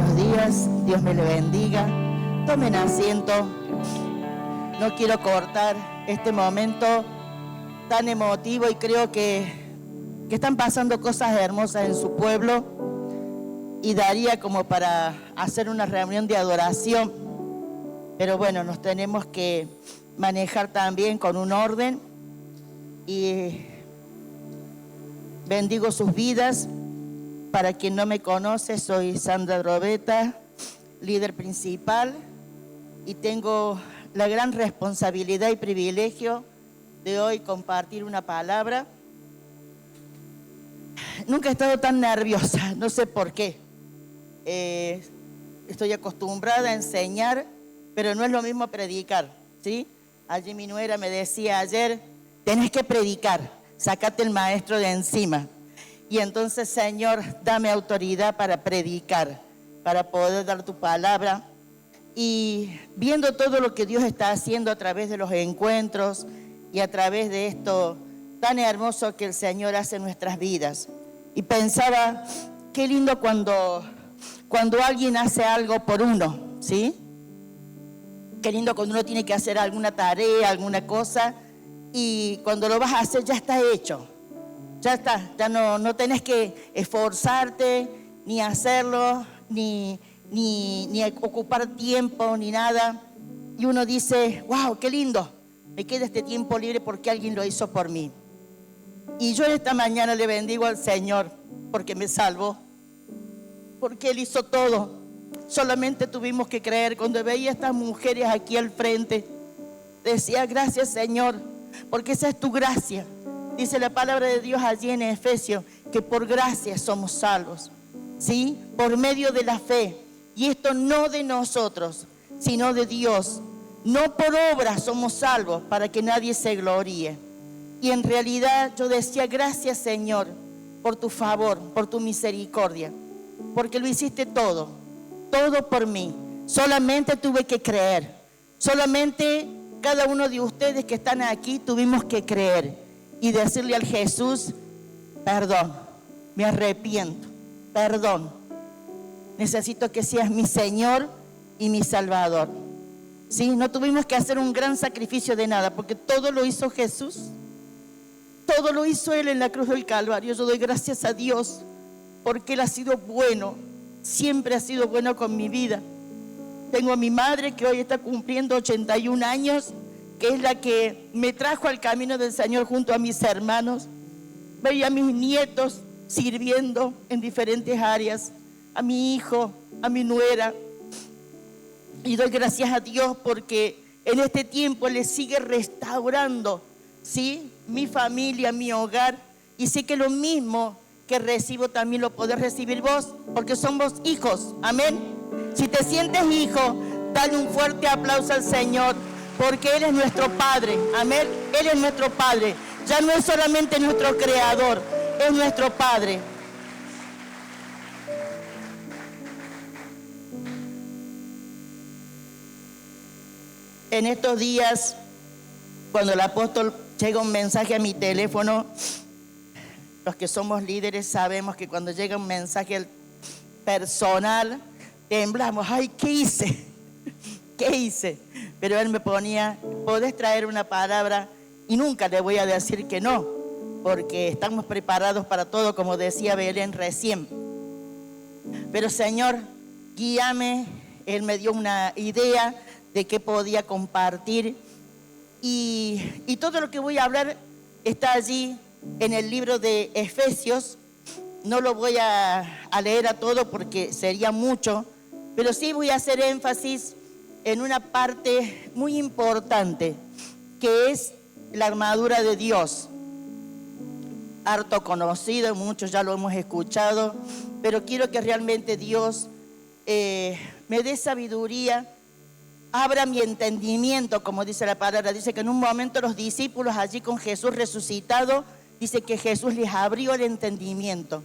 Buenos días, Dios me le bendiga. Tomen asiento. No quiero cortar este momento tan emotivo y creo que están pasando cosas hermosas en su pueblo y daría como para hacer una reunión de adoración. Pero bueno, nos tenemos que manejar también con un orden y bendigo sus vidas. Para quien no me conoce, soy Sandra Drobeta, líder principal, y tengo la gran responsabilidad y privilegio de hoy compartir una palabra. Nunca he estado tan nerviosa, no sé por qué. Estoy acostumbrada a enseñar, pero no es lo mismo predicar, ¿sí? Allí mi nuera me decía ayer, tenés que predicar, sácate el maestro de encima. Y entonces, Señor, dame autoridad para predicar, para poder dar tu palabra. Y viendo todo lo que Dios está haciendo a través de los encuentros y a través de esto tan hermoso que el Señor hace en nuestras vidas. Y pensaba, qué lindo cuando alguien hace algo por uno, ¿sí? Qué lindo cuando uno tiene que hacer alguna tarea, alguna cosa, y cuando lo vas a hacer ya está hecho. Ya está, ya no tenés que esforzarte, ni hacerlo, ni ocupar tiempo, ni nada. Y uno dice, wow, qué lindo, me queda este tiempo libre porque alguien lo hizo por mí. Y yo esta mañana le bendigo al Señor porque me salvó, porque Él hizo todo. Solamente tuvimos que creer. Cuando veía a estas mujeres aquí al frente, decía, gracias Señor, porque esa es tu gracia. Dice la palabra de Dios allí en Efesios, que por gracia somos salvos, ¿sí? Por medio de la fe. Y esto no de nosotros, sino de Dios. No por obras somos salvos, para que nadie se gloríe. Y en realidad yo decía, gracias Señor, por tu favor, por tu misericordia. Porque lo hiciste todo por mí. Solamente tuve que creer. Solamente cada uno de ustedes que están aquí tuvimos que creer. Y decirle al Jesús, perdón, me arrepiento, perdón. Necesito que seas mi Señor y mi Salvador. ¿Sí? No tuvimos que hacer un gran sacrificio de nada, porque todo lo hizo Jesús. Todo lo hizo Él en la cruz del Calvario. Yo doy gracias a Dios, porque Él ha sido bueno, siempre ha sido bueno con mi vida. Tengo a mi madre que hoy está cumpliendo 81 años, que es la que me trajo al camino del Señor junto a mis hermanos. Veía a mis nietos sirviendo en diferentes áreas, a mi hijo, a mi nuera. Y doy gracias a Dios porque en este tiempo le sigue restaurando, ¿sí? Mi familia, mi hogar. Y sé que lo mismo que recibo también lo podés recibir vos, porque somos hijos. Amén. Si te sientes hijo, dale un fuerte aplauso al Señor, porque Él es nuestro Padre, amén. Él es nuestro Padre, ya no es solamente nuestro Creador, es nuestro Padre. En estos días, cuando el apóstol llega un mensaje a mi teléfono, los que somos líderes sabemos que cuando llega un mensaje personal, temblamos, ay, ¿qué hice? ¿Qué hice? Pero él me ponía, podés traer una palabra, y nunca le voy a decir que no, porque estamos preparados para todo, como decía Belén recién. Pero Señor, guíame. Él me dio una idea de qué podía compartir, y todo lo que voy a hablar está allí en el libro de Efesios. No lo voy a leer a todo porque sería mucho, pero sí voy a hacer énfasis en una parte muy importante, que es la armadura de Dios. Harto conocido, muchos ya lo hemos escuchado, pero quiero que realmente Dios me dé sabiduría, abra mi entendimiento, como dice la palabra. Dice que en un momento los discípulos allí con Jesús resucitado, dice que Jesús les abrió el entendimiento.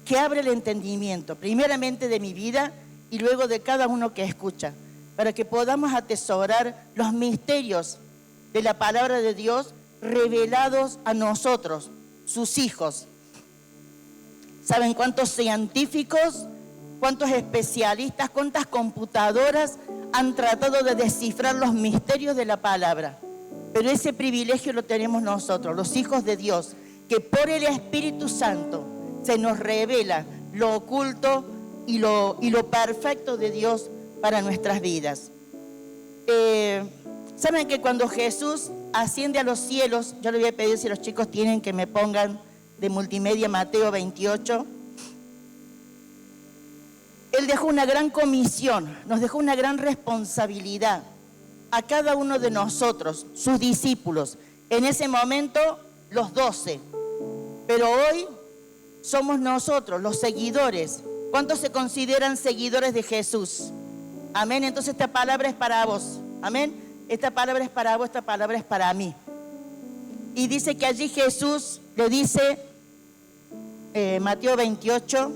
Que abre el entendimiento, primeramente de mi vida y luego de cada uno que escucha, para que podamos atesorar los misterios de la palabra de Dios revelados a nosotros, sus hijos. ¿Saben cuántos científicos cuántos especialistas, cuántas computadoras han tratado de descifrar los misterios de la palabra. Pero ese privilegio lo tenemos nosotros, los hijos de Dios, que por el Espíritu Santo se nos revela lo oculto y lo perfecto de Dios para nuestras vidas. ¿Saben que cuando Jesús asciende a los cielos, yo le voy a pedir si los chicos tienen que me pongan de multimedia Mateo 28, Él dejó una gran comisión, nos dejó una gran responsabilidad a cada uno de nosotros, sus discípulos. En ese momento, los 12. Pero hoy somos nosotros, los seguidores. ¿Cuántos se consideran seguidores de Jesús? Amén. Entonces esta palabra es para vos. Amén. Esta palabra es para vos, esta palabra es para mí. Y dice que allí Jesús le dice, Mateo 28,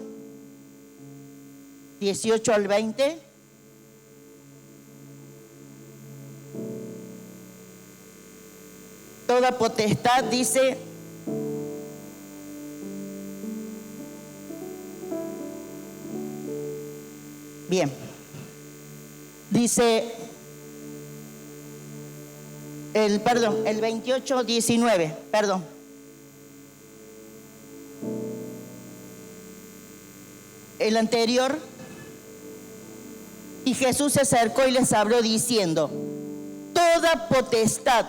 18 al 20. Toda potestad, dice, bien, dice, el 28, 19, perdón. El anterior. Y Jesús se acercó y les habló diciendo, toda potestad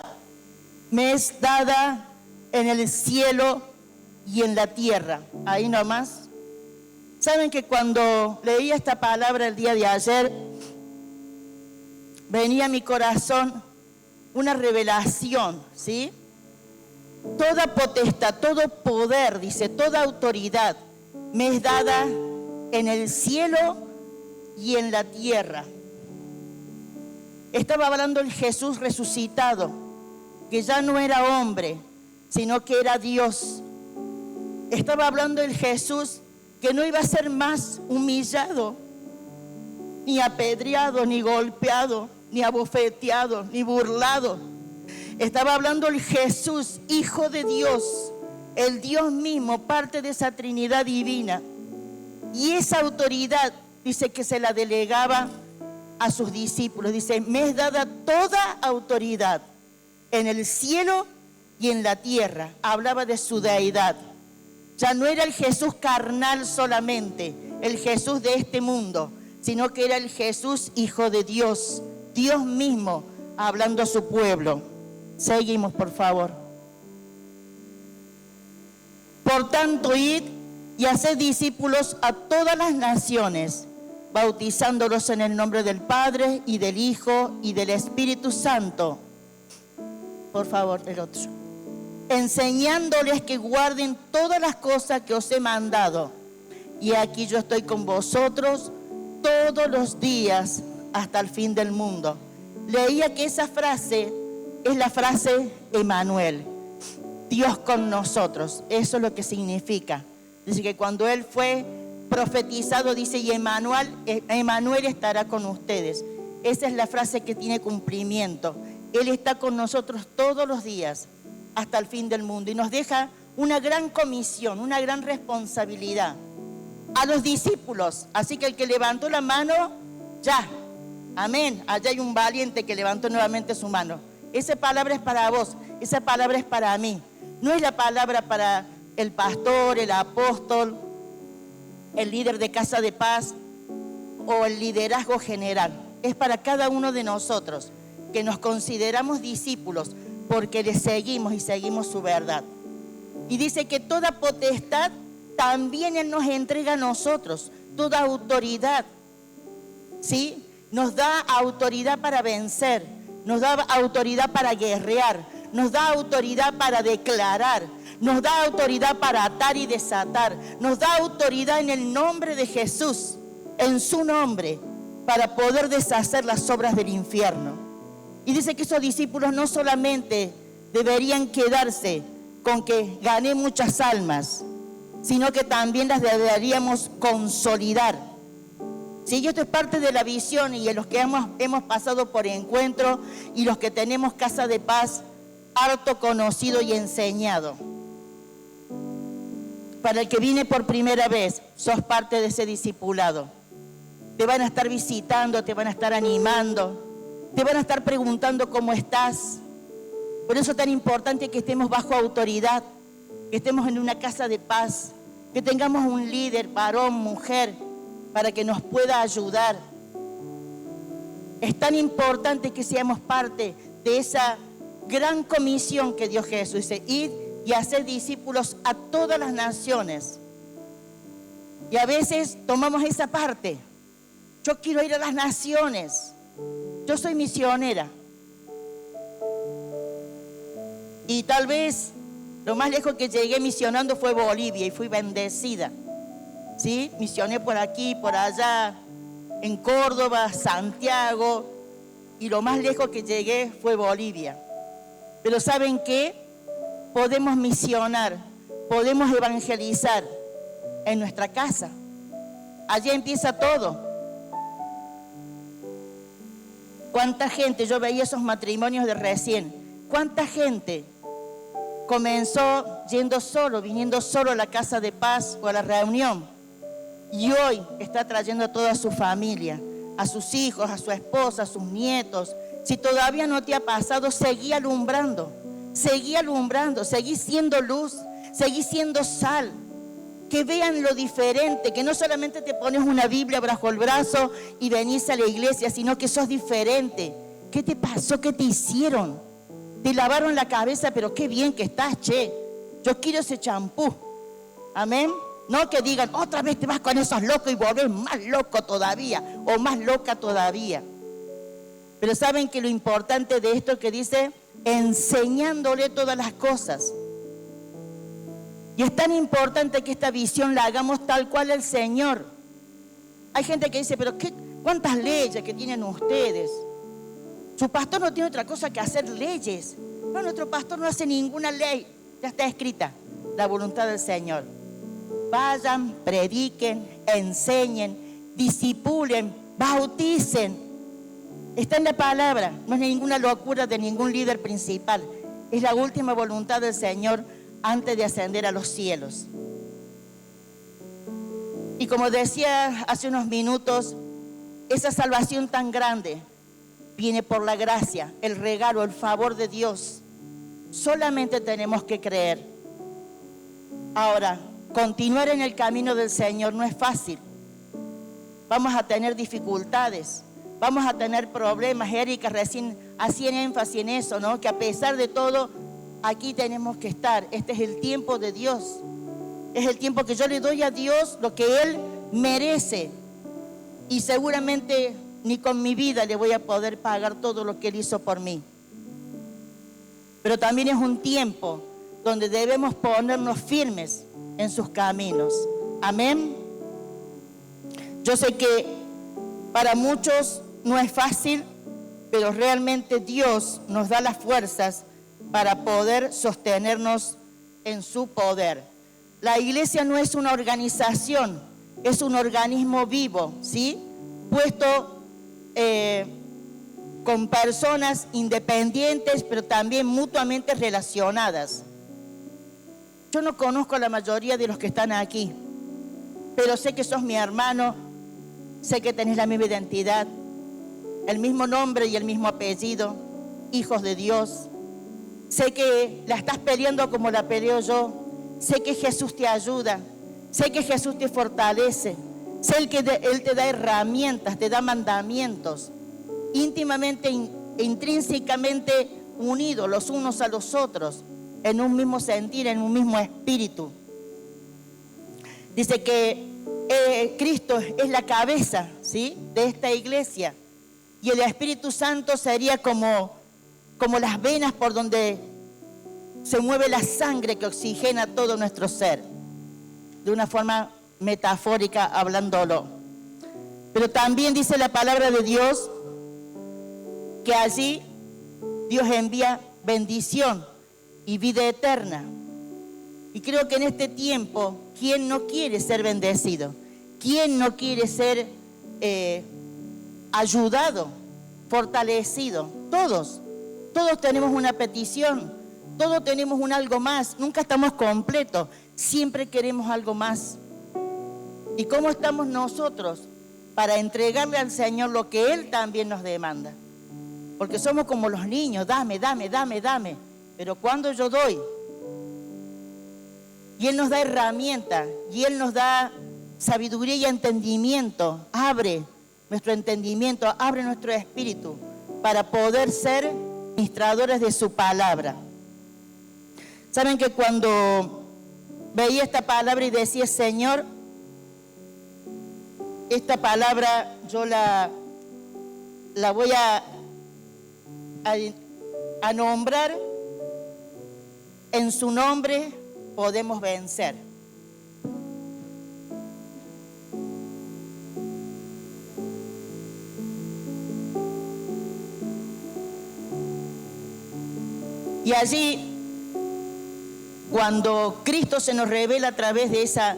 me es dada en el cielo y en la tierra. Ahí nomás. Saben que cuando leía esta palabra el día de ayer, venía a mi corazón una revelación, ¿sí? Toda potestad, todo poder, dice, toda autoridad me es dada en el cielo y en la tierra. Estaba hablando el Jesús resucitado, que ya no era hombre, sino que era Dios. Estaba hablando el Jesús que no iba a ser más humillado, ni apedreado, ni golpeado, ni abofeteado, ni burlado. Estaba hablando el Jesús, Hijo de Dios, el Dios mismo, parte de esa Trinidad divina. Y esa autoridad, dice que se la delegaba a sus discípulos. Dice, me es dada toda autoridad en el cielo y en la tierra. Hablaba de su deidad. Ya no era el Jesús carnal solamente, el Jesús de este mundo, sino que era el Jesús Hijo de Dios, Dios mismo, hablando a su pueblo. Seguimos, por favor. Por tanto, id y haced discípulos a todas las naciones, bautizándolos en el nombre del Padre y del Hijo y del Espíritu Santo. Por favor, el otro. Enseñándoles que guarden todas las cosas que os he mandado. Y aquí yo estoy con vosotros todos los días hasta el fin del mundo. Leía que esa frase es la frase Emmanuel, Dios con nosotros. Eso es lo que significa. Dice que cuando Él fue profetizado, dice, y Emmanuel estará con ustedes. Esa es la frase que tiene cumplimiento. Él está con nosotros todos los días hasta el fin del mundo y nos deja una gran comisión, una gran responsabilidad a los discípulos. Así que el que levantó la mano, ya, amén. Allá hay un valiente que levantó nuevamente su mano. Esa palabra es para vos, esa palabra es para mí. No es la palabra para el pastor, el apóstol, el líder de Casa de Paz o el liderazgo general. Es para cada uno de nosotros que nos consideramos discípulos porque le seguimos y seguimos su verdad. Y dice que toda potestad también Él nos entrega a nosotros, toda autoridad, ¿sí? Nos da autoridad para vencer, nos da autoridad para guerrear, nos da autoridad para declarar, nos da autoridad para atar y desatar, nos da autoridad en el nombre de Jesús, en su nombre, para poder deshacer las obras del infierno. Y dice que esos discípulos no solamente deberían quedarse con que gané muchas almas, sino que también las deberíamos consolidar. Sí, esto es parte de la visión y en los que hemos pasado por encuentro y los que tenemos Casa de Paz, harto conocido y enseñado. Para el que viene por primera vez, sos parte de ese discipulado. te van a estar visitando, te van a estar animando, te van a estar preguntando cómo estás. Por eso es tan importante que estemos bajo autoridad, que estemos en una casa de paz, que tengamos un líder, varón, mujer, para que nos pueda ayudar. Es tan importante que seamos parte de esa gran comisión que dio Jesús. Dice, id y hacer discípulos a todas las naciones. Y a veces tomamos esa parte. Yo quiero ir a las naciones. Yo soy misionera. Y tal vez lo más lejos que llegué misionando fue Bolivia y fui bendecida. ¿Sí? Misioné por aquí, por allá, en Córdoba, Santiago. Y lo más lejos que llegué fue Bolivia. Pero ¿saben qué? Podemos misionar, podemos evangelizar en nuestra casa. Allí empieza todo. ¿Cuánta gente? Yo veía esos matrimonios de recién. ¿Cuánta gente comenzó yendo solo, viniendo solo a la casa de paz o a la reunión? Y hoy está trayendo a toda su familia, a sus hijos, a su esposa, a sus nietos. Si todavía no te ha pasado, seguí alumbrando, seguí siendo luz, seguí siendo sal. Que vean lo diferente, que no solamente te pones una Biblia bajo el brazo y venís a la iglesia, sino que sos diferente. ¿Qué te pasó? ¿Qué te hicieron? Te lavaron la cabeza, pero qué bien que estás, che. Yo quiero ese champú. Amén. No que digan, otra vez te vas con esos locos y volvés más loco todavía, o más loca todavía. Pero saben que lo importante de esto que dice, enseñándole todas las cosas. Y es tan importante que esta visión la hagamos tal cual el Señor. Hay gente que dice, pero ¿cuántas leyes que tienen ustedes? Su pastor no tiene otra cosa que hacer leyes. No, nuestro pastor no hace ninguna ley. Ya está escrita la voluntad del Señor. Vayan, prediquen, enseñen, discipulen, bauticen. Está en la palabra. No es ninguna locura de ningún líder principal. Es la última voluntad del Señor antes de ascender a los cielos. Y como decía hace unos minutos, esa salvación tan grande viene por la gracia, el regalo, el favor de Dios. Solamente tenemos que creer. Ahora, continuar en el camino del Señor no es fácil. Vamos a tener dificultades, vamos a tener problemas. Erika recién hacía énfasis en eso, ¿no? Que a pesar de todo, aquí tenemos que estar. Este es el tiempo de Dios. Es el tiempo que yo le doy a Dios lo que Él merece. Y seguramente ni con mi vida le voy a poder pagar todo lo que Él hizo por mí. Pero también es un tiempo donde debemos ponernos firmes en sus caminos. Amén. Yo sé que para muchos no es fácil, pero realmente Dios nos da las fuerzas para poder sostenernos en su poder. La iglesia no es una organización, es un organismo vivo, ¿sí? Puesto con personas independientes, pero también mutuamente relacionadas. Yo no conozco a la mayoría de los que están aquí, pero sé que sos mi hermano, sé que tenés la misma identidad, el mismo nombre y el mismo apellido, hijos de Dios. Sé que la estás peleando como la peleo yo. Sé que Jesús te ayuda. Sé que Jesús te fortalece. Sé que Él te da herramientas, te da mandamientos. Íntimamente, intrínsecamente unidos los unos a los otros. En un mismo sentir, en un mismo espíritu. Dice que Cristo es la cabeza, ¿sí?, de esta iglesia. Y el Espíritu Santo sería como las venas por donde se mueve la sangre que oxigena todo nuestro ser. De una forma metafórica hablándolo. Pero también dice la palabra de Dios que allí Dios envía bendición y vida eterna. Y creo que en este tiempo, ¿quién no quiere ser bendecido? ¿Quién no quiere ser ayudado, fortalecido? Todos tenemos una petición, todos tenemos un algo más, nunca estamos completos, siempre queremos algo más. ¿Y cómo estamos nosotros para entregarle al Señor lo que Él también nos demanda. Porque somos como los niños, dame, dame, dame, dame. Pero cuando yo doy, y Él nos da herramientas, y Él nos da sabiduría y entendimiento, abre nuestro entendimiento, abre nuestro espíritu para poder ser ministradores de su palabra. Saben que cuando veía esta palabra y decía, Señor, esta palabra yo la voy a nombrar, en su nombre podemos vencer. Y allí, cuando Cristo se nos revela a través de esa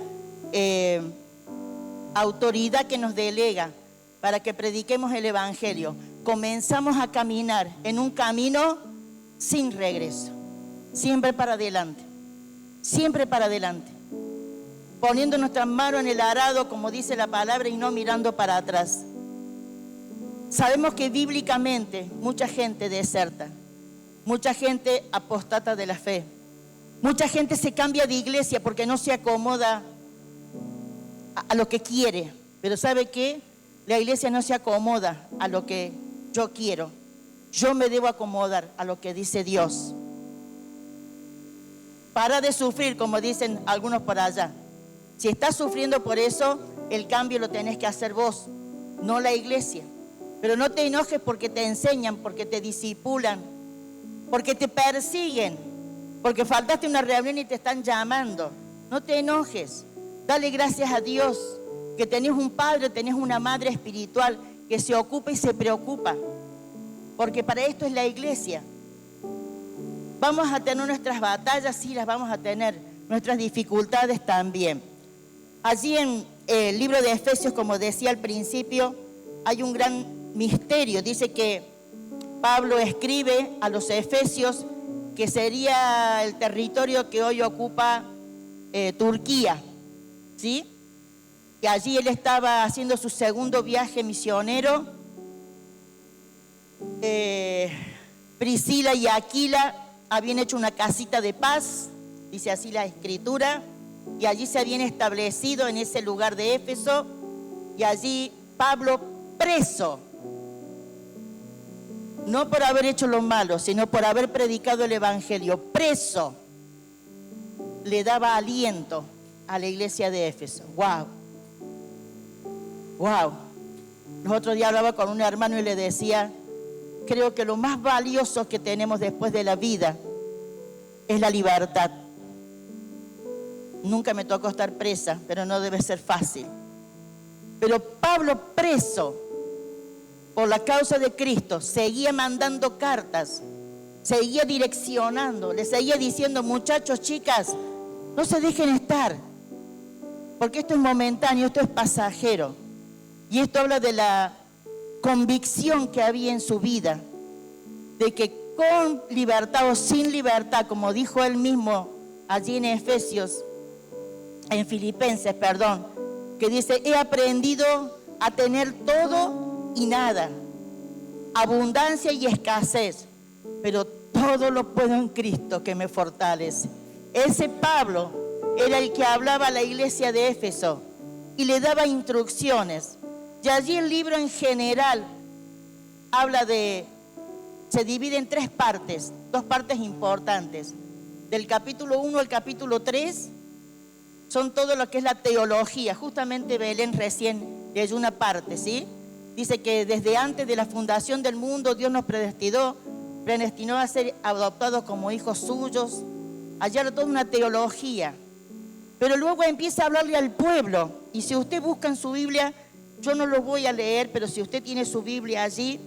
autoridad que nos delega para que prediquemos el Evangelio, comenzamos a caminar en un camino sin regreso, siempre para adelante, poniendo nuestras manos en el arado, como dice la palabra, y no mirando para atrás. Sabemos que bíblicamente mucha gente deserta, mucha gente apostata de la fe, mucha gente se cambia de iglesia porque no se acomoda a lo que quiere. Pero ¿sabe qué? La iglesia no se acomoda a lo que yo quiero. Yo me debo acomodar a lo que dice Dios. Para de sufrir, como dicen algunos por allá. Si estás sufriendo por eso, el cambio lo tenés que hacer vos, no la iglesia. Pero no te enojes porque te enseñan, porque te disipulan, porque te persiguen, porque faltaste una reunión y te están llamando. No te enojes. Dale gracias a Dios que tenés un padre, tenés una madre espiritual que se ocupa y se preocupa. Porque para esto es la iglesia. Vamos a tener nuestras batallas, sí las vamos a tener, nuestras dificultades también. Allí en el libro de Efesios, como decía al principio, hay un gran misterio. Dice que Pablo escribe a los Efesios, que sería el territorio que hoy ocupa Turquía, ¿sí? Y allí él estaba haciendo su segundo viaje misionero. Priscila y Aquila habían hecho una casita de paz, dice así la escritura, y allí se habían establecido en ese lugar de Éfeso, y allí Pablo, preso, no por haber hecho lo malo, sino por haber predicado el Evangelio, preso, le daba aliento a la iglesia de Éfeso. ¡Wow! ¡Wow! Los otros días hablaba con un hermano y le decía, creo que lo más valioso que tenemos después de la vida es la libertad. Nunca me tocó estar presa, pero no debe ser fácil. Pero Pablo, preso por la causa de Cristo, seguía mandando cartas, seguía direccionando, le seguía diciendo, muchachos, chicas, no se dejen estar, porque esto es momentáneo, esto es pasajero. Y esto habla de la convicción que había en su vida, de que con libertad o sin libertad, como dijo él mismo allí en Efesios, en Filipenses, perdón, que dice, he aprendido a tener todo y nada, abundancia y escasez, pero todo lo puedo en Cristo que me fortalece. Ese Pablo era el que hablaba a la iglesia de Éfeso y le daba instrucciones. Y allí el libro en general habla se divide en tres partes, dos partes importantes. Del capítulo 1 al capítulo 3 son todo lo que es la teología. Justamente Belén recién leyó una parte, ¿sí? Dice que desde antes de la fundación del mundo Dios nos predestinó a ser adoptados como hijos suyos. Allá era toda una teología. Pero luego empieza a hablarle al pueblo. Y si usted busca en su Biblia, yo no lo voy a leer, pero si usted tiene su Biblia allí,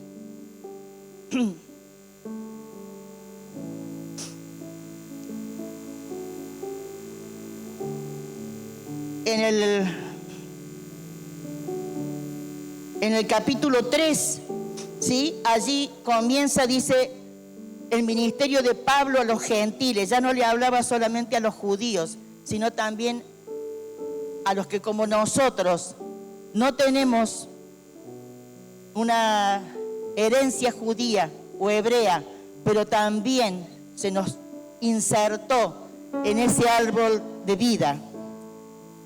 en el capítulo 3, ¿sí? Allí comienza, dice, el ministerio de Pablo a los gentiles. Ya no le hablaba solamente a los judíos, sino también a los que como nosotros no tenemos una herencia judía o hebrea, pero también se nos insertó en ese árbol de vida.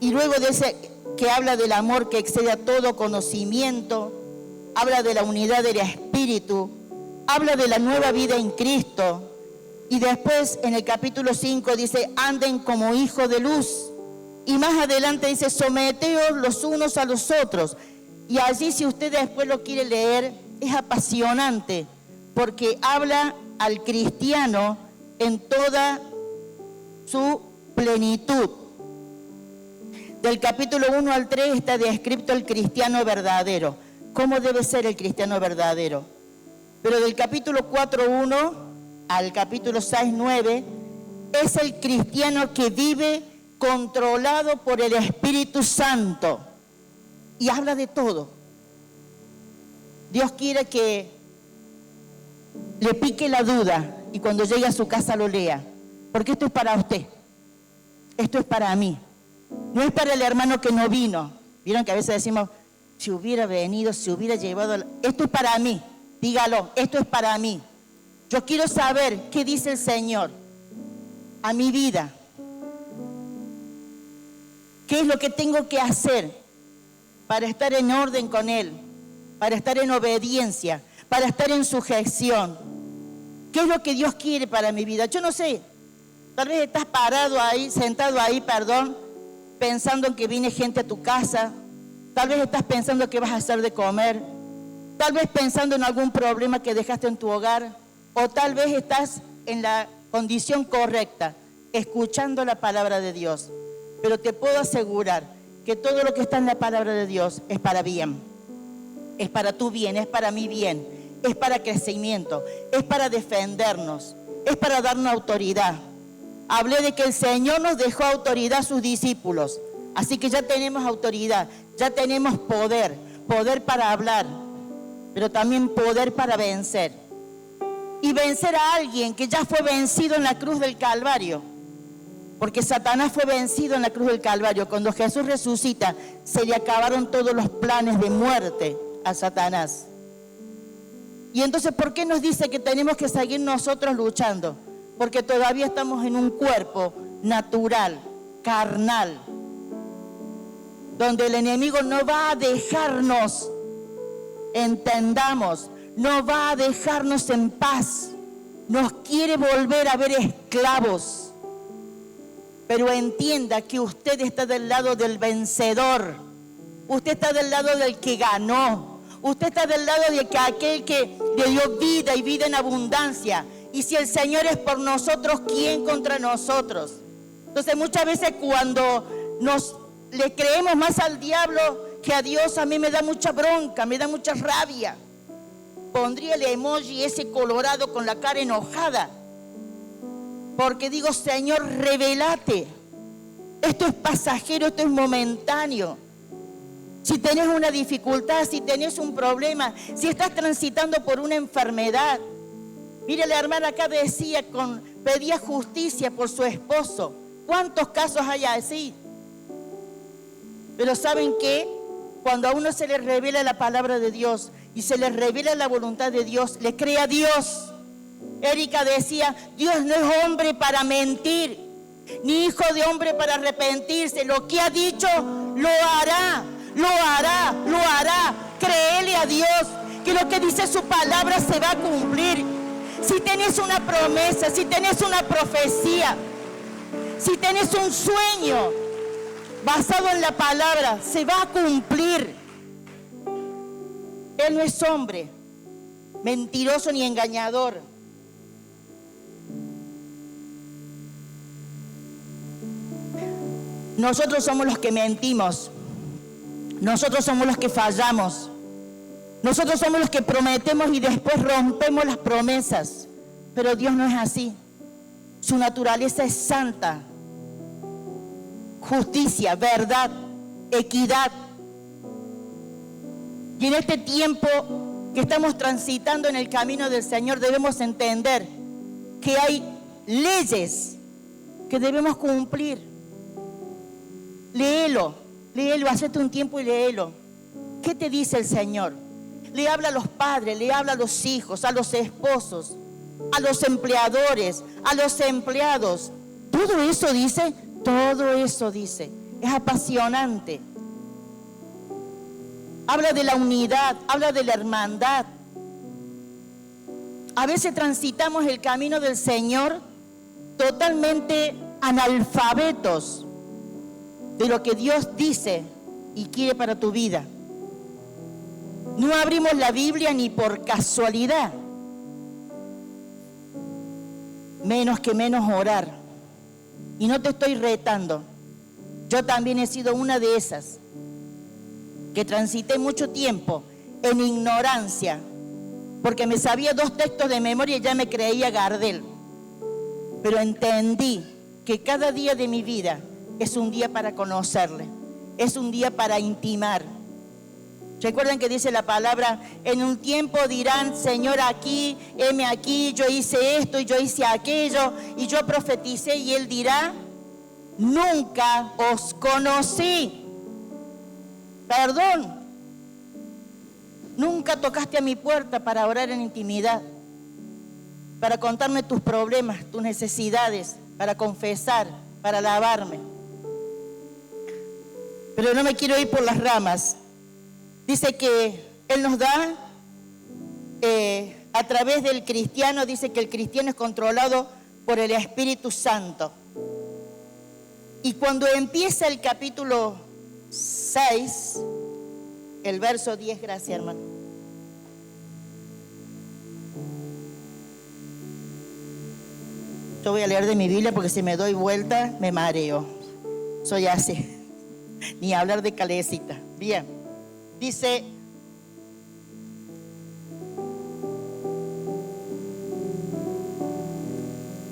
Y luego de ese que habla del amor que excede a todo conocimiento, habla de la unidad del Espíritu, habla de la nueva vida en Cristo. Y después en el capítulo 5 dice, anden como hijos de luz. Y más adelante dice, someteos los unos a los otros. Y allí, si usted después lo quiere leer, es apasionante, porque habla al cristiano en toda su plenitud. Del capítulo 1 al 3 está descrito el cristiano verdadero. ¿Cómo debe ser el cristiano verdadero? Pero del capítulo 4:1 al capítulo 6:9 es el cristiano que vive controlado por el Espíritu Santo. Y habla de todo. Dios quiere que le pique la duda y cuando llegue a su casa lo lea. Porque esto es para usted. Esto es para mí. No es para el hermano que no vino. Vieron que a veces decimos, si hubiera venido, si hubiera llevado... Esto es para mí. Dígalo, esto es para mí. Yo quiero saber qué dice el Señor a mi vida. ¿Qué es lo que tengo que hacer para estar en orden con Él? Para estar en obediencia, para estar en sujeción. ¿Qué es lo que Dios quiere para mi vida? Yo no sé. Tal vez estás parado ahí, sentado ahí, pensando en que viene gente a tu casa. Tal vez estás pensando que vas a hacer de comer. Tal vez pensando en algún problema que dejaste en tu hogar. O tal vez estás en la condición correcta, escuchando la palabra de Dios. Pero te puedo asegurar que todo lo que está en la palabra de Dios es para bien. Es para tu bien, es para mi bien, es para crecimiento, es para defendernos, es para darnos autoridad. Hablé de que el Señor nos dejó autoridad a sus discípulos, así que ya tenemos autoridad, ya tenemos poder, poder para hablar, pero también poder para vencer. Y vencer a alguien que ya fue vencido en la cruz del Calvario, porque Satanás fue vencido en la cruz del Calvario. Cuando Jesús resucita, se le acabaron todos los planes de muerte a Satanás. Y entonces, ¿por qué nos dice que tenemos que seguir nosotros luchando? Porque todavía estamos en un cuerpo natural, carnal, donde el enemigo no va a dejarnos, entendamos, no va a dejarnos en paz. Nos quiere volver a ver esclavos. Pero entienda que usted está del lado del vencedor. Usted está del lado del que ganó. Usted está del lado de aquel que le dio vida y vida en abundancia. Y si el Señor es por nosotros, ¿quién contra nosotros? Entonces muchas veces cuando le creemos más al diablo que a Dios, a mí me da mucha bronca, me da mucha rabia. Pondría el emoji ese colorado con la cara enojada. Porque digo, Señor, revelate. Esto es pasajero, esto es momentáneo. Si tenés una dificultad, si tenés un problema, si estás transitando por una enfermedad. Mire, la hermana acá decía, pedía justicia por su esposo. ¿Cuántos casos hay así? Pero ¿saben qué? Cuando a uno se le revela la palabra de Dios y se le revela la voluntad de Dios, le cree a Dios. Erika decía, Dios no es hombre para mentir, ni hijo de hombre para arrepentirse. Lo que ha dicho, lo hará, lo hará, lo hará. Créele a Dios, que lo que dice su palabra se va a cumplir. Si tenés una promesa, si tenés una profecía, si tenés un sueño basado en la palabra, se va a cumplir. Él no es hombre mentiroso ni engañador. Nosotros somos los que mentimos. Nosotros somos los que fallamos. Nosotros somos los que prometemos y después rompemos las promesas. Pero Dios no es así. Su naturaleza es santa. Justicia, verdad, equidad. Y en este tiempo que estamos transitando en el camino del Señor, debemos entender que hay leyes que debemos cumplir. Léelo, hacete un tiempo y léelo. ¿Qué te dice el Señor? le habla a los padres, le habla a los hijos, a los esposos, a los empleadores, a los empleados. Todo eso dice, es apasionante. Habla de la unidad, habla de la hermandad. A veces transitamos el camino del Señor totalmente analfabetos de lo que Dios dice y quiere para tu vida. No abrimos la Biblia ni por casualidad, menos orar. Y no te estoy retando. Yo también he sido una de esas que transité mucho tiempo en ignorancia, porque me sabía 2 textos de memoria y ya me creía Gardel. Pero entendí que cada día de mi vida es un día para conocerle, es un día para intimar. Recuerden que dice la palabra, en un tiempo dirán, Señor, aquí, heme aquí, yo hice esto y yo hice aquello, y yo profeticé, y Él dirá, nunca os conocí. Perdón, nunca tocaste a mi puerta para orar en intimidad, para contarme tus problemas, tus necesidades, para confesar, para alabarme. Pero no me quiero ir por las ramas. Dice que Él nos da, a través del cristiano, dice que el cristiano es controlado por el Espíritu Santo. Y cuando empieza el capítulo 6, el verso 10, gracias hermano. Yo voy a leer de mi Biblia porque si me doy vuelta me mareo. Soy así. Ni hablar de calecita. Bien. Dice,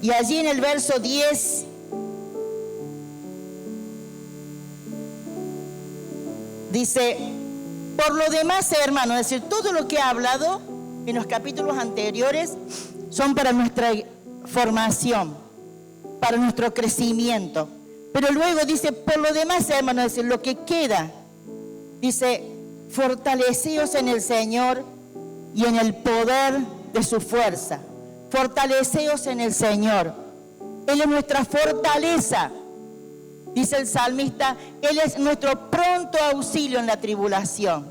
y allí en el verso 10 dice, por lo demás, hermanos, es decir, todo lo que he hablado en los capítulos anteriores son para nuestra formación, para nuestro crecimiento. Pero luego dice, por lo demás, hermanos, es decir, lo que queda, dice, fortaleceos en el Señor y en el poder de su fuerza. Fortaleceos en el Señor. Él es nuestra fortaleza. Dice el salmista, Él es nuestro pronto auxilio en la tribulación.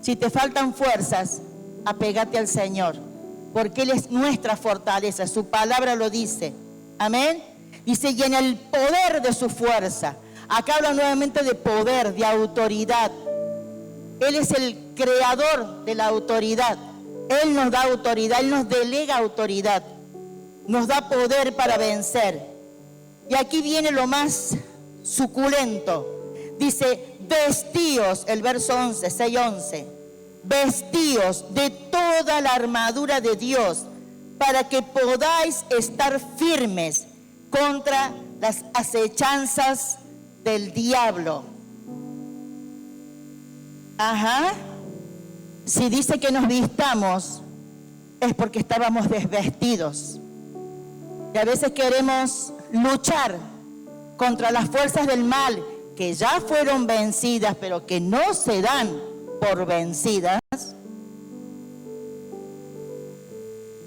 Si te faltan fuerzas, apégate al Señor, porque Él es nuestra fortaleza. Su palabra lo dice. Amén. Dice, y en el poder de su fuerza. Acá habla nuevamente de poder, de autoridad. Él es el creador de la autoridad. Él nos da autoridad, Él nos delega autoridad. Nos da poder para vencer. Y aquí viene lo más suculento. Dice, vestíos, el verso 11, 6:11. Vestíos de toda la armadura de Dios para que podáis estar firmes contra las acechanzas del diablo. Ajá. Si dice que nos vistamos, es porque estábamos desvestidos. Y a veces queremos luchar contra las fuerzas del mal que ya fueron vencidas, pero que no se dan por vencidas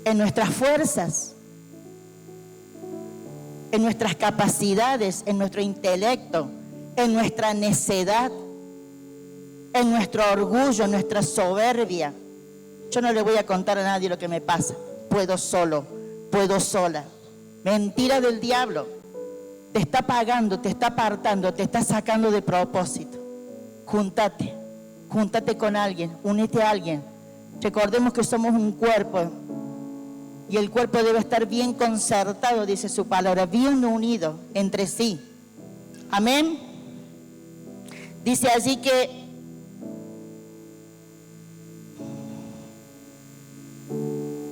en nuestras fuerzas, en nuestras capacidades, en nuestro intelecto, en nuestra necedad, en nuestro orgullo, en nuestra soberbia. Yo no le voy a contar a nadie lo que me pasa. Puedo solo, puedo sola. Mentira del diablo. Te está pagando, te está apartando, te está sacando de propósito. Júntate con alguien, únete a alguien. Recordemos que somos un cuerpo y el cuerpo debe estar bien concertado, dice su palabra, bien unido entre sí. Amén. Dice allí que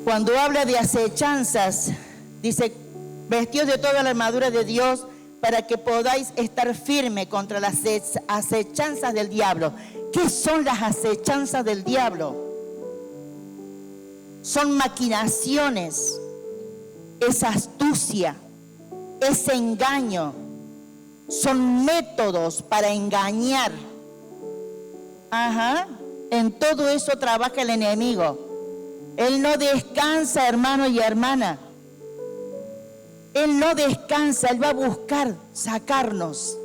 cuando habla de acechanzas, dice, vestidos de toda la armadura de Dios para que podáis estar firme contra las acechanzas del diablo. ¿Qué son las acechanzas del diablo? Son maquinaciones, es astucia, es engaño, son métodos para engañar. Ajá. En todo eso trabaja el enemigo. Él no descansa, hermano y hermana. Él no descansa, Él va a buscar sacarnos.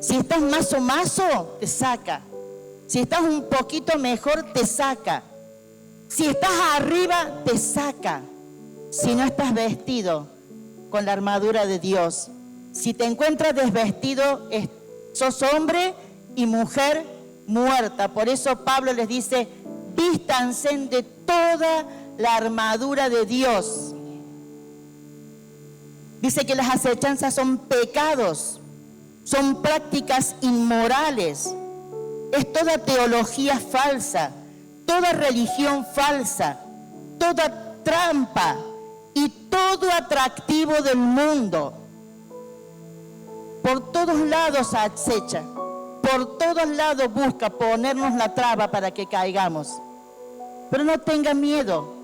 Si estás más o te saca. Si estás un poquito mejor, te saca. Si estás arriba, te saca. Si no estás vestido con la armadura de Dios. Si te encuentras desvestido, sos hombre y mujer muerta. Por eso Pablo les dice, vístanse de toda la armadura de Dios. Dice que las acechanzas son pecados, son prácticas inmorales. Es toda teología falsa, toda religión falsa, toda trampa y todo atractivo del mundo. Por todos lados acecha, por todos lados busca ponernos la traba para que caigamos. Pero no tenga miedo.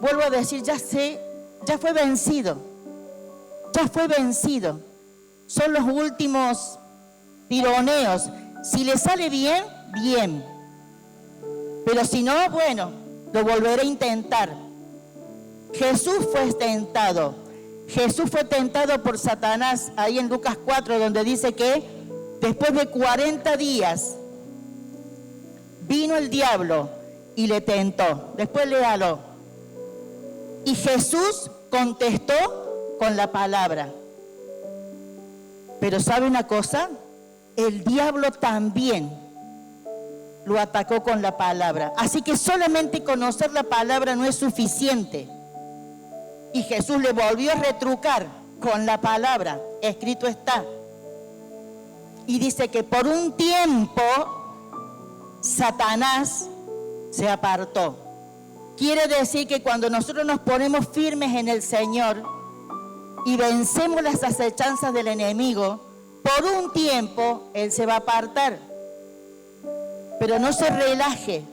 Vuelvo a decir, ya fue vencido. Ya fue vencido. Son los últimos tironeos. Si le sale bien, bien. Pero si no, bueno, lo volveré a intentar. Jesús fue tentado. Jesús fue tentado por Satanás, ahí en Lucas 4, donde dice que después de 40 días vino el diablo y le tentó. Después léalo. Y Jesús contestó con la palabra. Pero ¿sabe una cosa? El diablo también lo atacó con la palabra. Así que solamente conocer la palabra no es suficiente. Y Jesús le volvió a retrucar con la palabra. Escrito está. Y dice que por un tiempo Satanás se apartó. Quiere decir que cuando nosotros nos ponemos firmes en el Señor y vencemos las acechanzas del enemigo, por un tiempo Él se va a apartar. Pero no se relaje,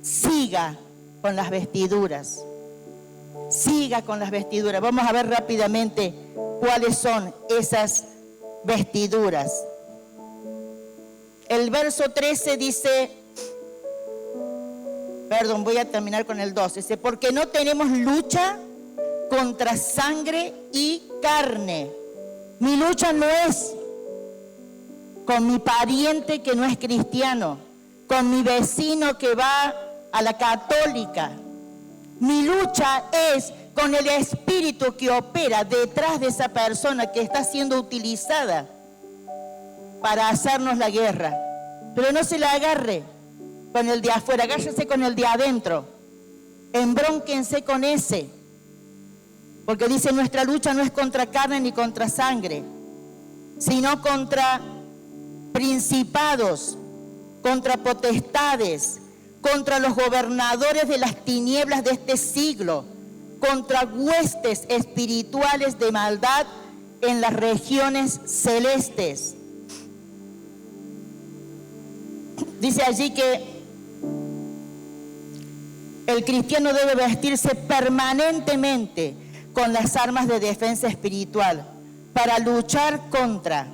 siga con las vestiduras. Siga con las vestiduras. Vamos a ver rápidamente cuáles son esas vestiduras. El verso 13 dice, voy a terminar con el 12. Dice, porque no tenemos lucha contra sangre y carne. Mi lucha no es con mi pariente que no es cristiano, con mi vecino que va a la católica. Mi lucha es con el espíritu que opera detrás de esa persona que está siendo utilizada para hacernos la guerra. Pero no se la agarre con el de afuera, agárrese con el de adentro. Embrónquense con ese. Porque dice, nuestra lucha no es contra carne ni contra sangre, sino contra principados, contra potestades, contra los gobernadores de las tinieblas de este siglo, contra huestes espirituales de maldad en las regiones celestes. Dice allí que el cristiano debe vestirse permanentemente con las armas de defensa espiritual para luchar contra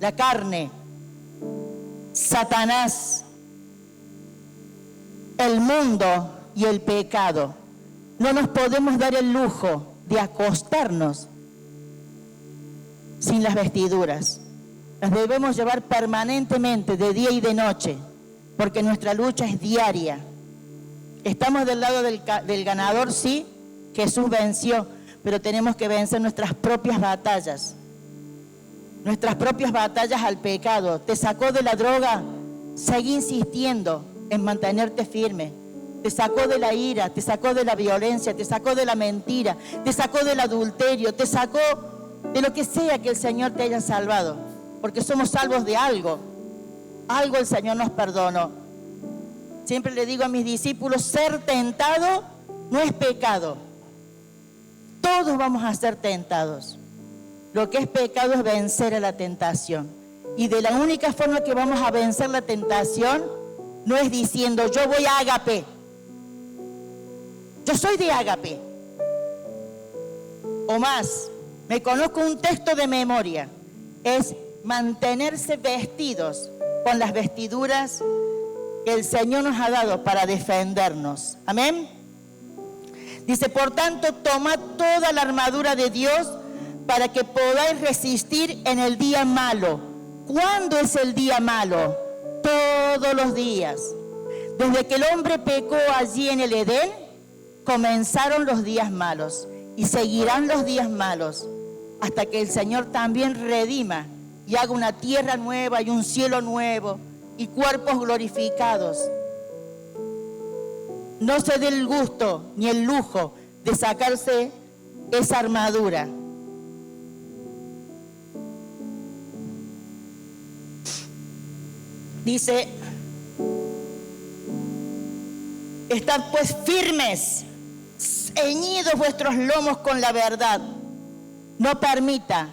la carne, Satanás, el mundo y el pecado. No nos podemos dar el lujo de acostarnos sin las vestiduras. Las debemos llevar permanentemente, de día y de noche, porque nuestra lucha es diaria. Estamos del lado del ganador, sí, Jesús venció, pero tenemos que vencer nuestras propias batallas al pecado. Te sacó de la droga, seguí insistiendo en mantenerte firme. Te sacó de la ira, te sacó de la violencia, te sacó de la mentira, te sacó del adulterio, te sacó de lo que sea que el Señor te haya salvado, porque somos salvos de algo. Algo el Señor nos perdonó. Siempre le digo a mis discípulos, ser tentado no es pecado. Todos vamos a ser tentados. Lo que es pecado es vencer a la tentación. Y de la única forma que vamos a vencer la tentación no es diciendo, yo voy a Ágape. Yo soy de Ágape. O más, me conozco un texto de memoria. Es mantenerse vestidos con las vestiduras que el Señor nos ha dado para defendernos. Amén. Dice, por tanto, tomad toda la armadura de Dios para que podáis resistir en el día malo. ¿Cuándo es el día malo? Todos los días. Desde que el hombre pecó allí en el Edén, comenzaron los días malos y seguirán los días malos hasta que el Señor también redima y haga una tierra nueva y un cielo nuevo y cuerpos glorificados. No se dé el gusto ni el lujo de sacarse esa armadura. Dice, estad pues firmes, ceñidos vuestros lomos con la verdad. No permita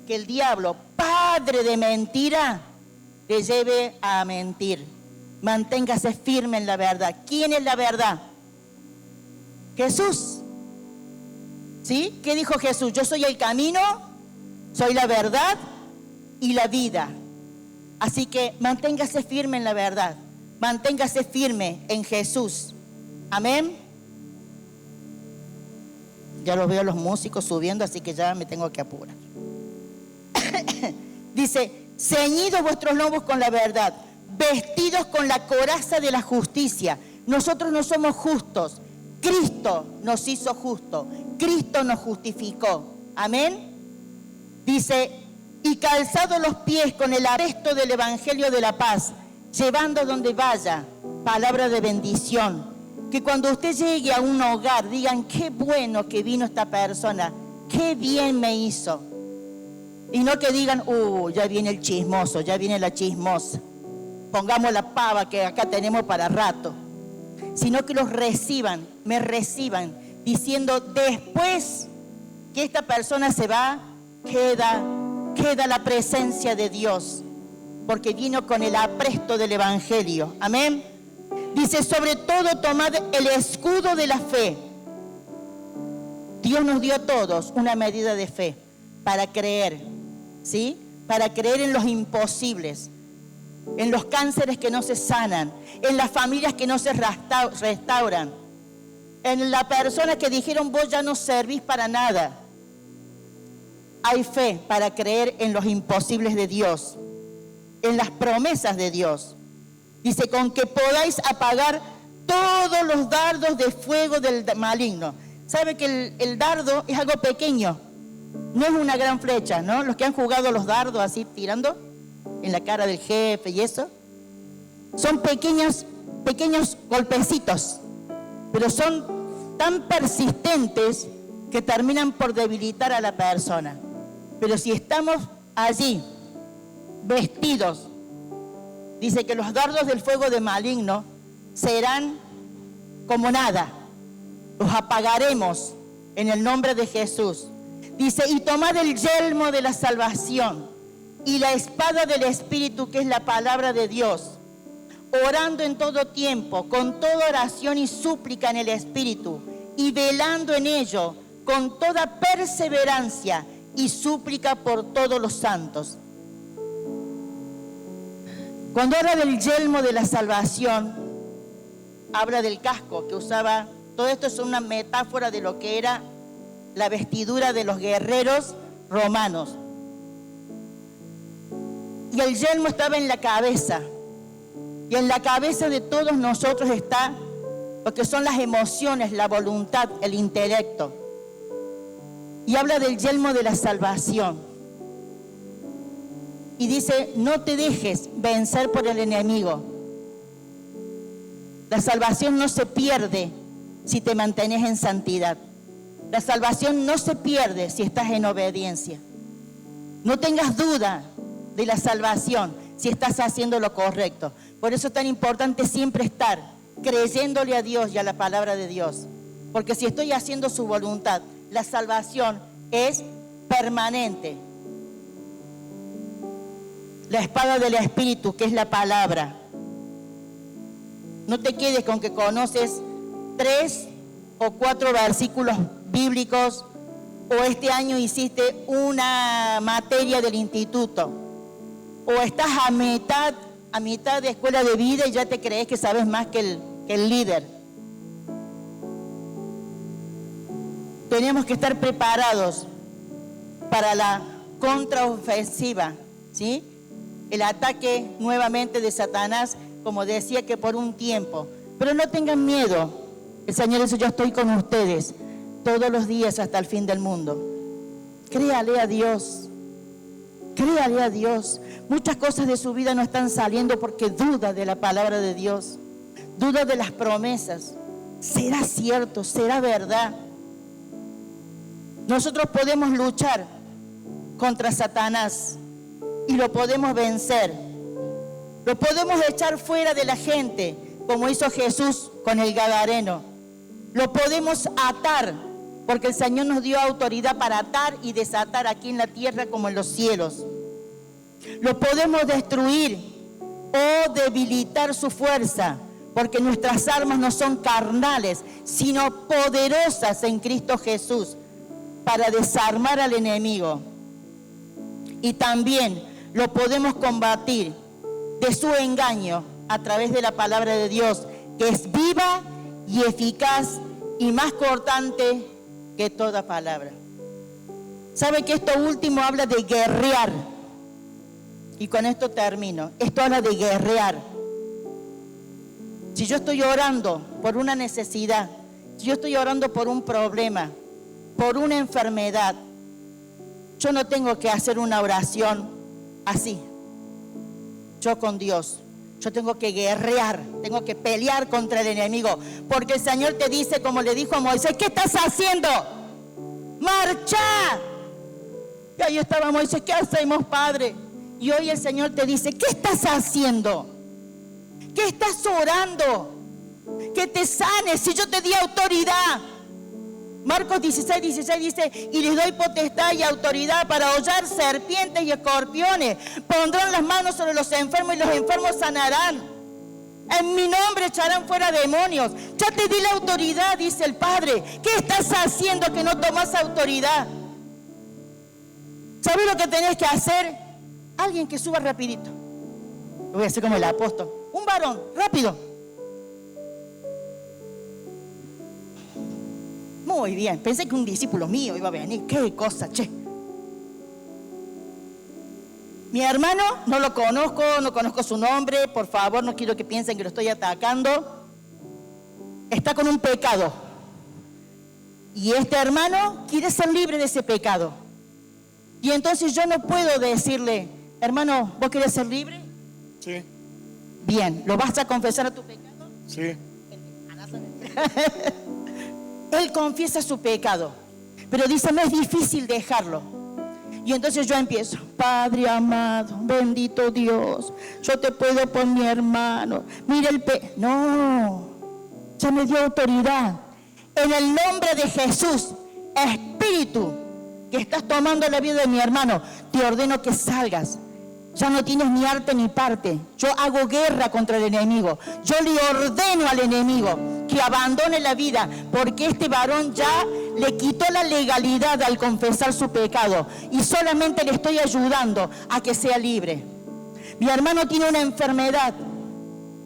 que el diablo, padre de mentira, le lleve a mentir. Manténgase firme en la verdad. ¿Quién es la verdad? Jesús. ¿Sí? ¿Qué dijo Jesús? Yo soy el camino, soy la verdad y la vida. Así que manténgase firme en la verdad. Manténgase firme en Jesús. Amén. Ya los veo los músicos subiendo, así que ya me tengo que apurar. Dice, ceñidos vuestros lomos con la verdad, vestidos con la coraza de la justicia. Nosotros no somos justos. Cristo nos hizo justos. Cristo nos justificó. Amén. Dice, y calzados los pies con el aresto del evangelio de la paz, llevando donde vaya palabra de bendición. Que cuando usted llegue a un hogar digan, qué bueno que vino esta persona, qué bien me hizo. Y no que digan, ya viene el chismoso, ya viene la chismosa. Pongamos la pava que acá tenemos para rato. Sino que los reciban, me reciban, diciendo, después que esta persona se va, queda la presencia de Dios, porque vino con el apresto del evangelio. Amén. Dice, sobre todo tomad el escudo de la fe. Dios nos dio a todos una medida de fe para creer, ¿sí? Para creer en los imposibles, en los cánceres que no se sanan, en las familias que no se restauran, en la persona que dijeron, vos ya no servís para nada. Hay fe para creer en los imposibles de Dios, en las promesas de Dios. Dice, con que podáis apagar todos los dardos de fuego del maligno. ¿Sabe que el dardo es algo pequeño? No es una gran flecha, ¿no? Los que han jugado los dardos así tirando en la cara del jefe y eso. Son pequeños golpecitos, pero son tan persistentes que terminan por debilitar a la persona. Pero si estamos allí, vestidos, dice que los dardos del fuego de maligno serán como nada. Los apagaremos en el nombre de Jesús. Dice, y tomad el yelmo de la salvación y la espada del Espíritu, que es la palabra de Dios, orando en todo tiempo, con toda oración y súplica en el Espíritu, y velando en ello con toda perseverancia y súplica por todos los santos. Cuando habla del yelmo de la salvación, habla del casco que usaba. Todo esto es una metáfora de lo que era la vestidura de los guerreros romanos. Y el yelmo estaba en la cabeza. Y en la cabeza de todos nosotros está lo que son las emociones, la voluntad, el intelecto. Y habla del yelmo de la salvación. Y dice, no te dejes vencer por el enemigo. La salvación no se pierde si te mantienes en santidad. La salvación no se pierde si estás en obediencia. No tengas duda de la salvación si estás haciendo lo correcto. Por eso es tan importante siempre estar creyéndole a Dios y a la palabra de Dios. Porque si estoy haciendo su voluntad, la salvación es permanente. La espada del Espíritu, que es la palabra. No te quedes con que conoces 3 o 4 versículos bíblicos, o este año hiciste una materia del instituto, o estás a mitad de escuela de vida y ya te crees que sabes más que el líder. Tenemos que estar preparados para la contraofensiva, ¿sí? El ataque nuevamente de Satanás, como decía, que por un tiempo. Pero no tengan miedo. El Señor dice, yo estoy con ustedes todos los días hasta el fin del mundo. Créale a Dios. Créale a Dios. Muchas cosas de su vida no están saliendo porque duda de la palabra de Dios. Duda de las promesas. ¿Será cierto? ¿Será verdad? Nosotros podemos luchar contra Satanás y lo podemos vencer. Lo podemos echar fuera de la gente, como hizo Jesús con el Gadareno. Lo podemos atar, porque el Señor nos dio autoridad para atar y desatar aquí en la tierra como en los cielos. Lo podemos destruir o debilitar su fuerza, porque nuestras armas no son carnales, sino poderosas en Cristo Jesús para desarmar al enemigo. Y también lo podemos combatir de su engaño a través de la palabra de Dios, que es viva y eficaz y más cortante que toda palabra. ¿Sabe que esto último habla de guerrear? Y con esto termino. Esto habla de guerrear. Si yo estoy orando por una necesidad, si yo estoy orando por un problema, por una enfermedad, yo no tengo que hacer una oración así. Yo con Dios. Yo tengo que guerrear, tengo que pelear contra el enemigo. Porque el Señor te dice, como le dijo a Moisés, ¿qué estás haciendo? ¡Marcha! Y ahí estaba Moisés, ¿qué hacemos, Padre? Y hoy el Señor te dice, ¿qué estás haciendo? ¿Qué estás orando? Que te sanes, si yo te di autoridad. Marcos 16:16 dice, y les doy potestad y autoridad para hollar serpientes y escorpiones. Pondrán las manos sobre los enfermos y los enfermos sanarán. En mi nombre echarán fuera demonios. Ya te di la autoridad, dice el Padre. ¿Qué estás haciendo que no tomas autoridad? ¿Sabes lo que tenés que hacer? Alguien que suba rapidito. Lo voy a hacer como el apóstol. Un varón, rápido. Muy bien, pensé que un discípulo mío iba a venir. Qué cosa, che. Mi hermano, no lo conozco, no conozco su nombre. Por favor, no quiero que piensen que lo estoy atacando. Está con un pecado. Y este hermano quiere ser libre de ese pecado. Y entonces yo no puedo decirle, hermano, ¿vos querés ser libre? Sí. Bien, ¿lo vas a confesar a tu pecado? Sí. Él confiesa su pecado, pero dice, me es difícil dejarlo. Y entonces yo empiezo, Padre amado, bendito Dios, yo te puedo por mi hermano. Mira no, ya me dio autoridad. En el nombre de Jesús, Espíritu, que estás tomando la vida de mi hermano, te ordeno que salgas. Ya no tienes ni arte ni parte. Yo hago guerra contra el enemigo. Yo le ordeno al enemigo que abandone la vida, porque este varón ya le quitó la legalidad al confesar su pecado y solamente le estoy ayudando a que sea libre. Mi hermano tiene una enfermedad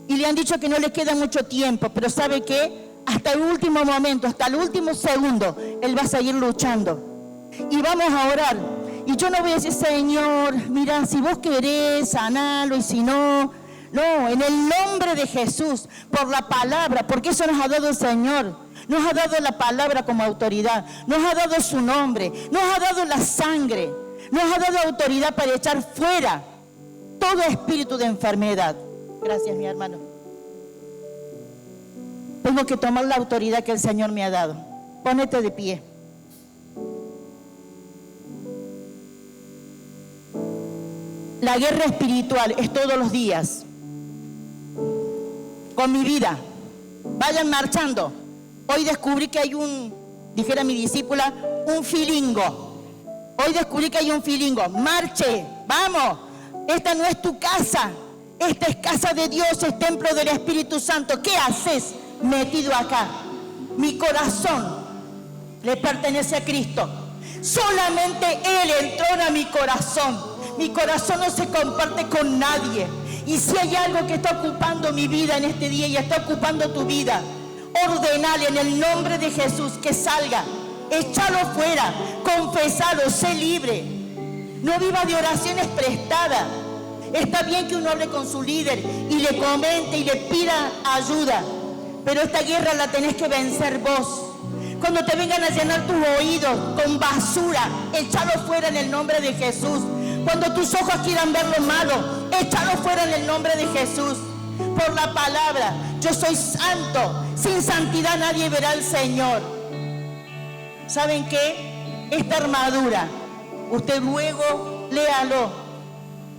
y le han dicho que no le queda mucho tiempo, pero ¿sabe qué? Hasta el último momento, hasta el último segundo, él va a seguir luchando. Y vamos a orar. Y yo no voy a decir, Señor, mira, si vos querés, sanalo, y si no. No, en el nombre de Jesús, por la palabra, porque eso nos ha dado el Señor. Nos ha dado la palabra como autoridad. Nos ha dado su nombre. Nos ha dado la sangre. Nos ha dado autoridad para echar fuera todo espíritu de enfermedad. Gracias, mi hermano. Tengo que tomar la autoridad que el Señor me ha dado. Pónete de pie. La guerra espiritual es todos los días. Con mi vida. Vayan marchando. Hoy descubrí que hay dijera mi discípula, un filingo. Hoy descubrí que hay un filingo. Marche, vamos. Esta no es tu casa. Esta es casa de Dios, es templo del Espíritu Santo. ¿Qué haces metido acá? Mi corazón le pertenece a Cristo. Solamente Él entró a mi corazón. Mi corazón no se comparte con nadie. Y si hay algo que está ocupando mi vida en este día y está ocupando tu vida, ordenale en el nombre de Jesús que salga. Échalo fuera, confesalo, sé libre. No viva de oraciones prestadas. Está bien que uno hable con su líder y le comente y le pida ayuda, pero esta guerra la tenés que vencer vos. Cuando te vengan a llenar tus oídos con basura, échalo fuera en el nombre de Jesús. Cuando tus ojos quieran ver lo malo, échalo fuera en el nombre de Jesús. Por la palabra, yo soy santo, sin santidad nadie verá al Señor. ¿Saben qué? Esta armadura, usted luego léalo: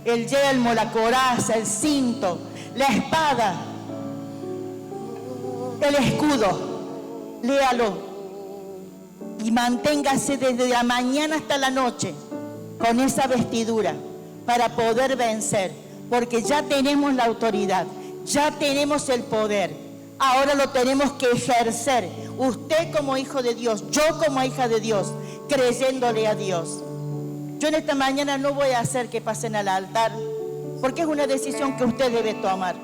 el yelmo, la coraza, el cinto, la espada, el escudo, léalo. Y manténgase desde la mañana hasta la noche con esa vestidura para poder vencer, porque ya tenemos la autoridad, ya tenemos el poder, ahora lo tenemos que ejercer. Usted como hijo de Dios, yo como hija de Dios, creyéndole a Dios. Yo en esta mañana no voy a hacer que pasen al altar, porque es una decisión que usted debe tomar.